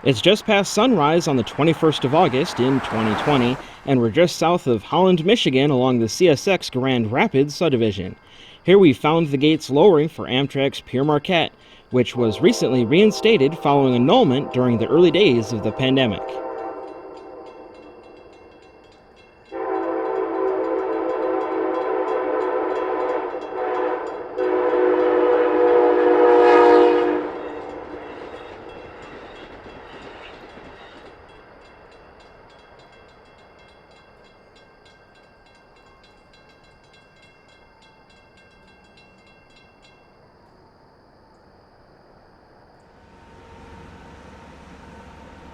It's just past sunrise on the 21st of August in 2020, and we're just south of Holland, Michigan along the CSX Grand Rapids subdivision. Here we found the gates lowering for Amtrak's Pere Marquette, which was recently reinstated following annulment during the early days of the pandemic.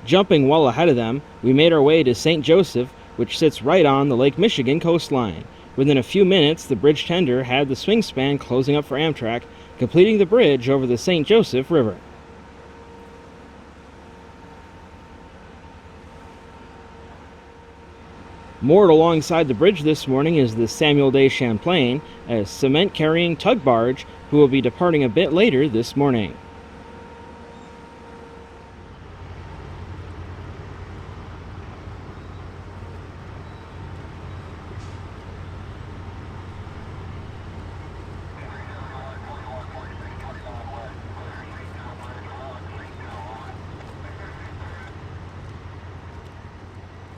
Jumping well ahead of them, we made our way to St Joseph, which sits right on the Lake Michigan coastline. Within a few minutes, the bridge tender had the swing span closing up for Amtrak, completing the bridge over the St Joseph River. Moored alongside the bridge this morning is the Samuel de Champlain, a cement-carrying tug barge who will be departing a bit later this morning.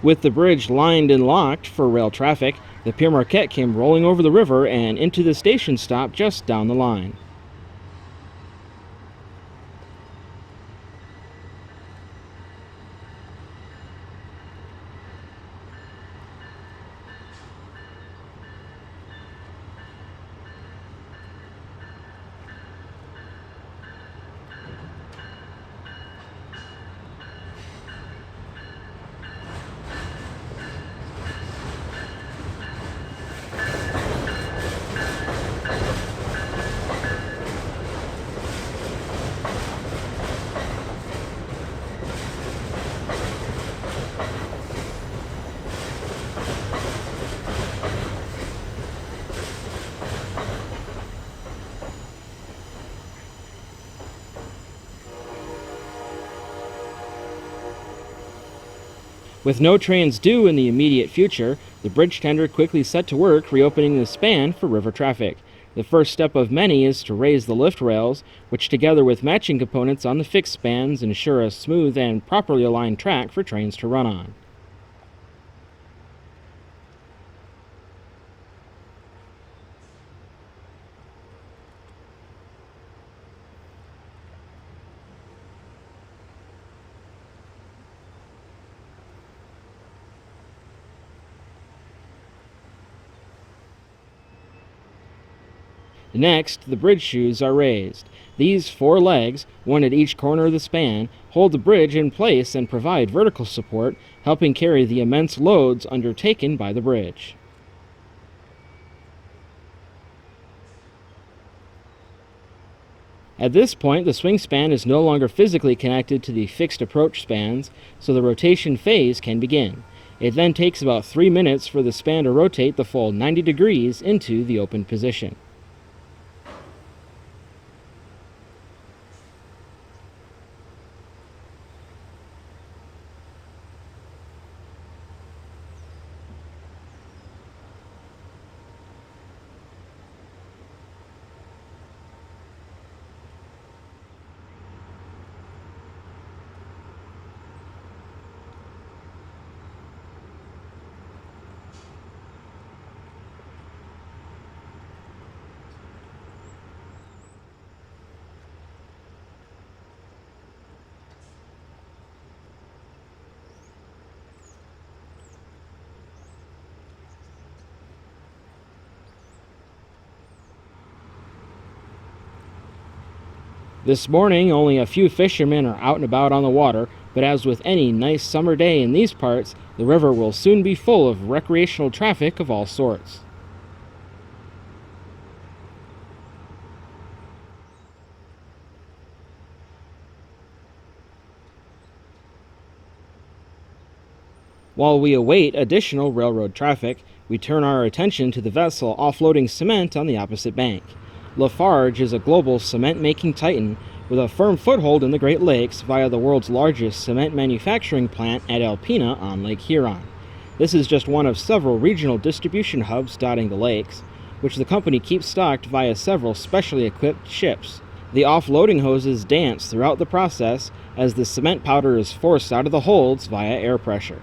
With the bridge lined and locked for rail traffic, the Pere Marquette came rolling over the river and into the station stop just down the line. With no trains due in the immediate future, the bridge tender quickly set to work reopening the span for river traffic. The first step of many is to raise the lift rails, which together with matching components on the fixed spans ensure a smooth and properly aligned track for trains to run on. Next, the bridge shoes are raised. These 4 legs, one at each corner of the span, hold the bridge in place and provide vertical support, helping carry the immense loads undertaken by the bridge. At this point, the swing span is no longer physically connected to the fixed approach spans, so the rotation phase can begin. It then takes about 3 minutes for the span to rotate the full 90 degrees into the open position. This morning, only a few fishermen are out and about on the water, but as with any nice summer day in these parts, the river will soon be full of recreational traffic of all sorts. While we await additional railroad traffic, we turn our attention to the vessel offloading cement on the opposite bank. Lafarge is a global cement-making titan with a firm foothold in the Great Lakes via the world's largest cement manufacturing plant at Alpena on Lake Huron. This is just one of several regional distribution hubs dotting the lakes, which the company keeps stocked via several specially equipped ships. The offloading hoses dance throughout the process as the cement powder is forced out of the holds via air pressure.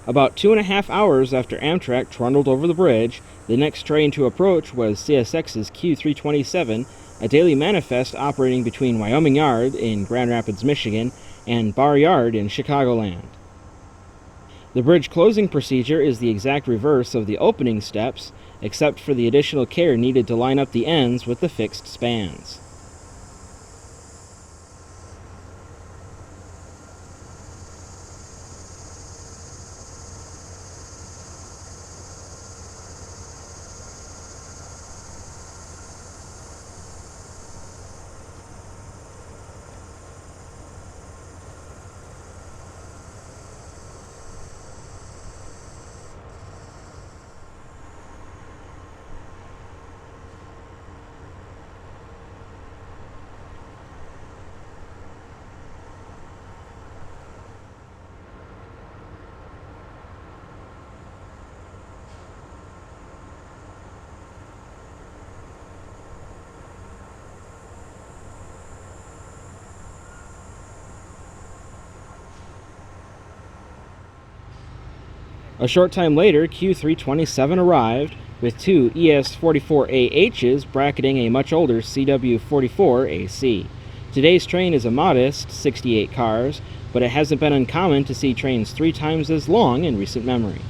About 2.5 hours after Amtrak trundled over the bridge, the next train to approach was CSX's Q327, a daily manifest operating between Wyoming Yard in Grand Rapids, Michigan, and Bar Yard in Chicagoland. The bridge closing procedure is the exact reverse of the opening steps, except for the additional care needed to line up the ends with the fixed spans. A short time later, Q327 arrived, with two ES44AHs bracketing a much older CW44AC. Today's train is a modest 68 cars, but it hasn't been uncommon to see trains 3 times as long in recent memory.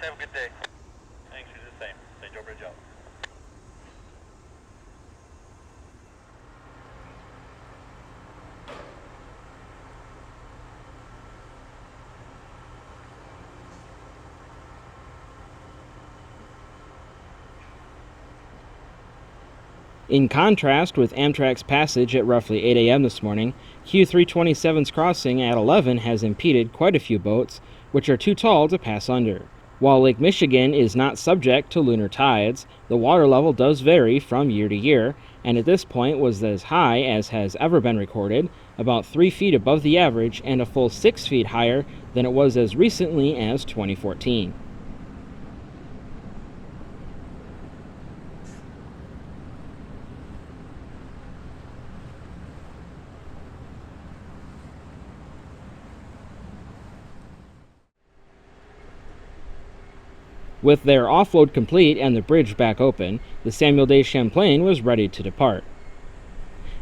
Have a good day. Thanks, you're the same. St. Joe Bridge out. In contrast with Amtrak's passage at roughly 8 a.m. this morning, Q327's crossing at 11 has impeded quite a few boats, which are too tall to pass under. While Lake Michigan is not subject to lunar tides, the water level does vary from year to year, and at this point was as high as has ever been recorded, about 3 feet above the average and a full 6 feet higher than it was as recently as 2014. With their offload complete and the bridge back open, the Samuel Day Champlain was ready to depart.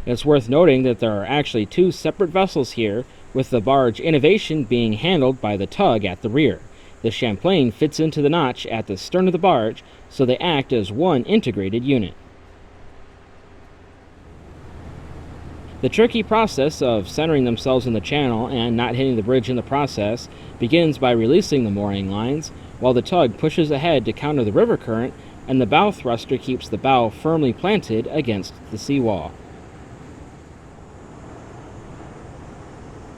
It's worth noting that there are actually two separate vessels here, with the barge Innovation being handled by the tug at the rear. The Champlain fits into the notch at the stern of the barge, so they act as one integrated unit. The tricky process of centering themselves in the channel and not hitting the bridge in the process begins by releasing the mooring lines, while the tug pushes ahead to counter the river current, and the bow thruster keeps the bow firmly planted against the seawall.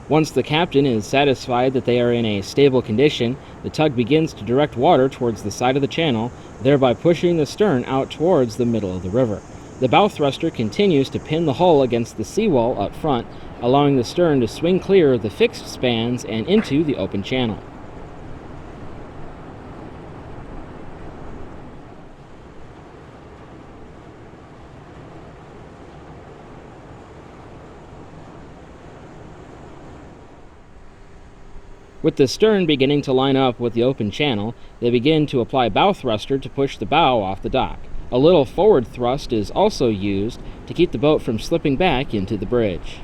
Once the captain is satisfied that they are in a stable condition, the tug begins to direct water towards the side of the channel, thereby pushing the stern out towards the middle of the river. The bow thruster continues to pin the hull against the seawall up front, allowing the stern to swing clear of the fixed spans and into the open channel. With the stern beginning to line up with the open channel, they begin to apply bow thruster to push the bow off the dock. A little forward thrust is also used to keep the boat from slipping back into the bridge.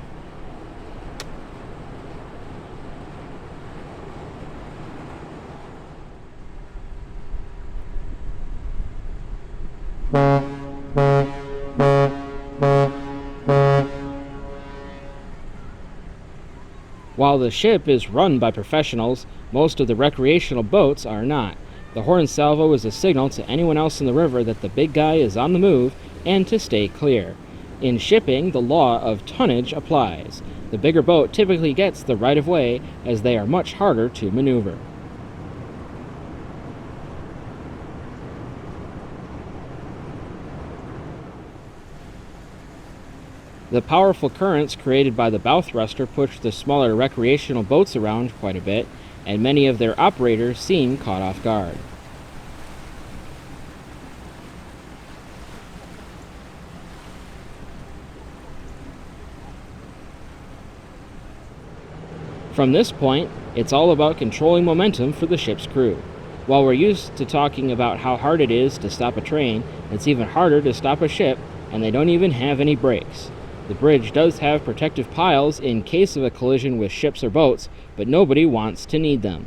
While the ship is run by professionals, most of the recreational boats are not. The horn salvo is a signal to anyone else in the river that the big guy is on the move and to stay clear. In shipping, the law of tonnage applies. The bigger boat typically gets the right of way, as they are much harder to maneuver. The powerful currents created by the bow thruster push the smaller recreational boats around quite a bit, and many of their operators seem caught off guard. From this point, it's all about controlling momentum for the ship's crew. While we're used to talking about how hard it is to stop a train, it's even harder to stop a ship, and they don't even have any brakes. The bridge does have protective piles in case of a collision with ships or boats, but nobody wants to need them.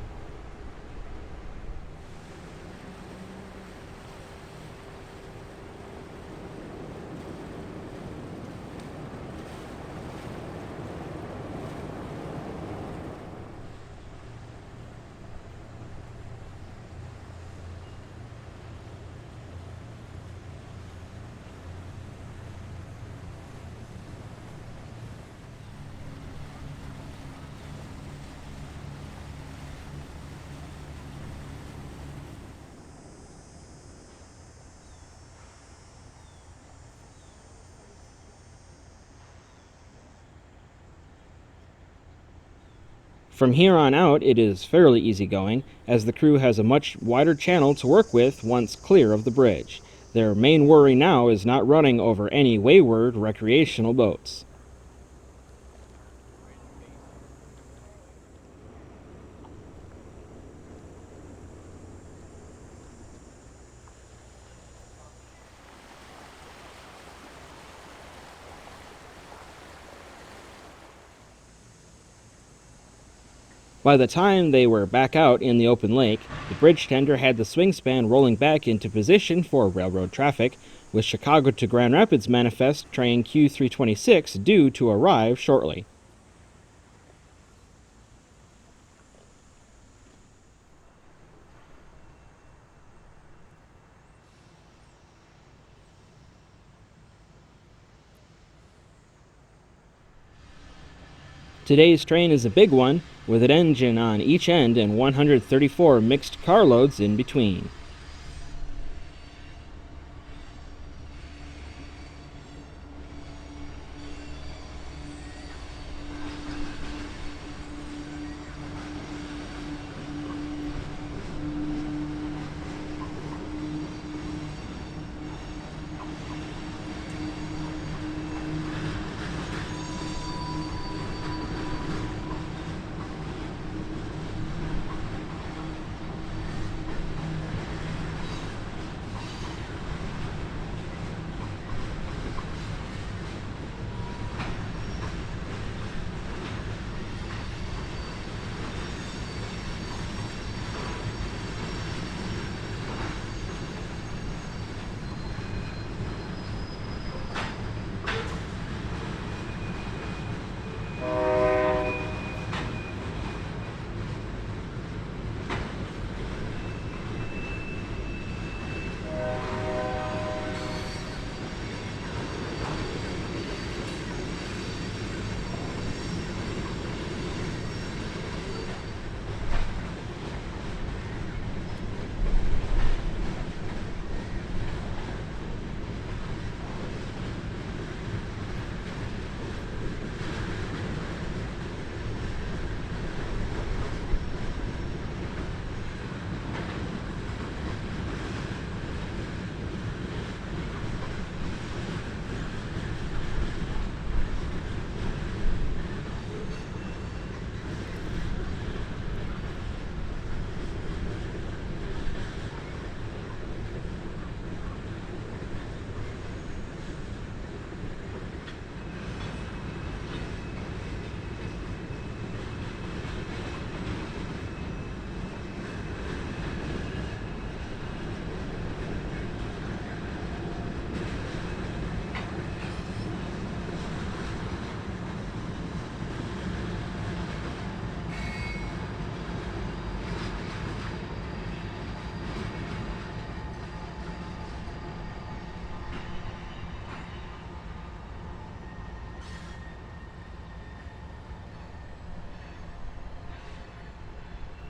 From here on out, it is fairly easygoing, as the crew has a much wider channel to work with once clear of the bridge. Their main worry now is not running over any wayward recreational boats. By the time they were back out in the open lake, the bridge tender had the swing span rolling back into position for railroad traffic, with Chicago to Grand Rapids manifest train Q326 due to arrive shortly. Today's train is a big one, with an engine on each end and 134 mixed carloads in between.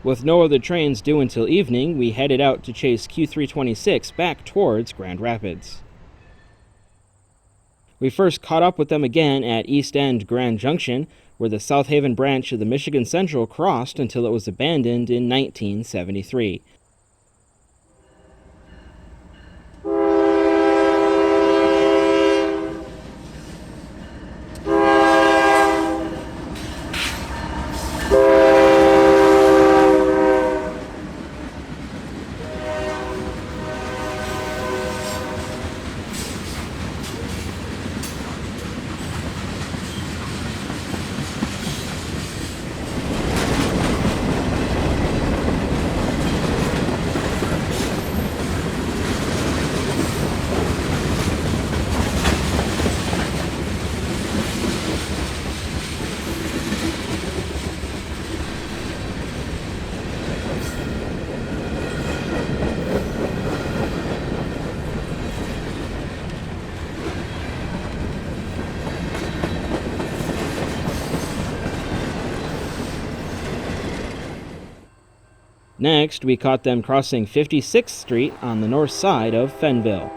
With no other trains due until evening, we headed out to chase Q326 back towards Grand Rapids. We first caught up with them again at East End Grand Junction, where the South Haven branch of the Michigan Central crossed until it was abandoned in 1973. Next, we caught them crossing 56th Street on the north side of Fennville.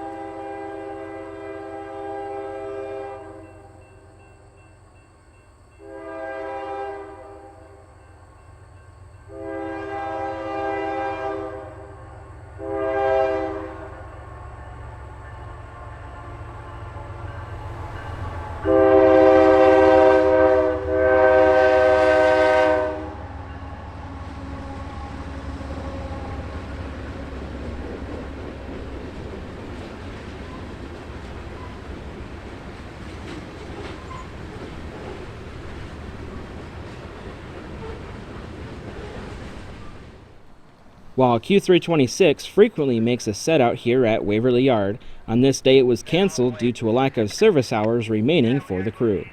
While Q326 frequently makes a set out here at Waverly Yard, on this day it was canceled due to a lack of service hours remaining for the crew.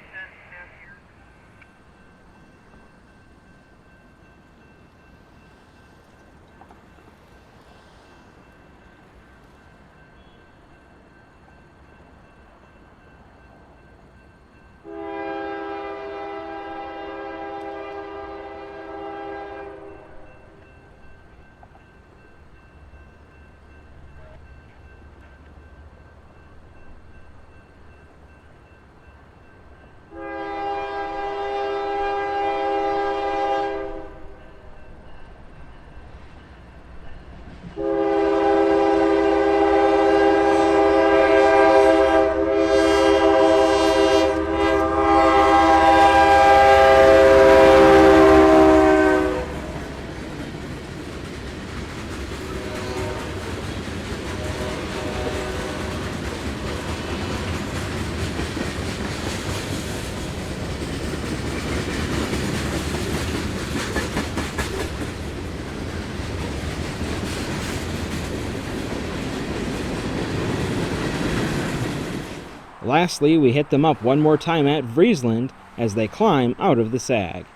Lastly, we hit them up one more time at Vriesland as they climb out of the sag.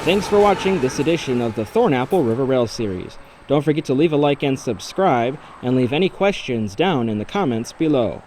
Thanks for watching this edition of the Thornapple River Rail Series. Don't forget to leave a like and subscribe, and leave any questions down in the comments below.